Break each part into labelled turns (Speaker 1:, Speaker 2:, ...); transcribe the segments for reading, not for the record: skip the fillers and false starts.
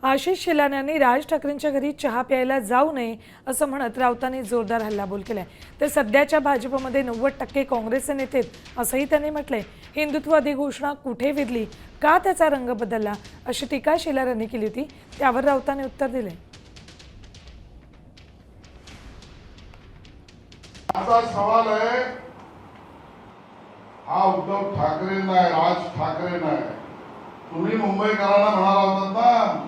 Speaker 1: आशिष शेलार यांनी राज ठाकरेंच्या घरी चहा प्यायला जाऊ नये असं म्हणत राऊतांनी जोरदार हल्लाबोल केलाय। तर सध्याच्या भाजपमध्ये 90% काँग्रेसचे नेते असंही त्यांनी म्हटलंय। हिंदुत्ववादी घोषणा कुठे विरली, का त्याचा रंग बदलला, अशी टीका शेलार यांनी केली होती। त्यावर राऊतांनी उत्तर दिले।
Speaker 2: आता सवाल आहे, हा उद्धव ठाकरे नाही, राज ठाकरे नाही, तुम्ही मुंबईकरांना म्हणाला होतात ना,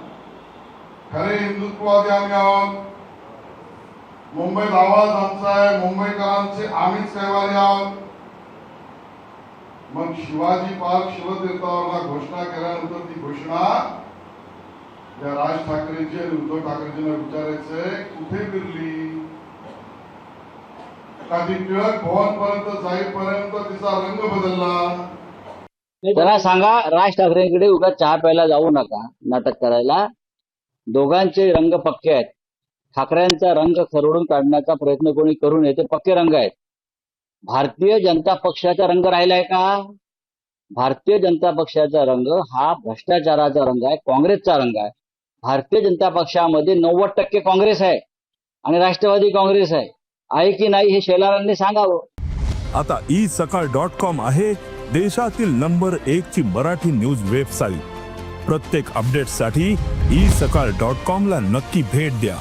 Speaker 2: खरे हिंदुत्ववादी आम्ही आहोत, मुंबईत आवाज आमचा आहे, मुंबईकरांचे आम्हीच कैवारी आहोत। मग शिवाजी पार्क शिवतीर्थावर घोषणा केल्यानंतर ती घोषणा या राज ठाकरेंची आणि उद्धव ठाकरेंना विचारायचंय कुठे फिरली? कधी टिळक भवन पर्यंत जाईपर्यंत तिचा रंग बदलला।
Speaker 3: त्यांना सांगा राज ठाकरेंकडे उगाच चहा प्यायला जाऊ नका, नाटक करायला। दोघांचे रंग पक्के आहेत। ठाकरेंचा रंग खरडून काढण्याचा प्रयत्न कोणी करू नये, ते पक्के रंग आहेत। भारतीय जनता पक्षाचा रंग राहिलाय का? भारतीय जनता पक्षाचा रंग हा भ्रष्टाचाराचा रंग आहे, काँग्रेसचा रंग आहे। भारतीय जनता पक्षामध्ये 90% काँग्रेस आहे आणि राष्ट्रवादी काँग्रेस आहे की नाही हे शेलारांनी सांगावं।
Speaker 4: आता isakal.com आहे देशातील नंबर 1 ची मराठी न्यूज वेबसाईट। प्रत्येक अपडेटसाठी isakal.com ला नक्की भेट द्या।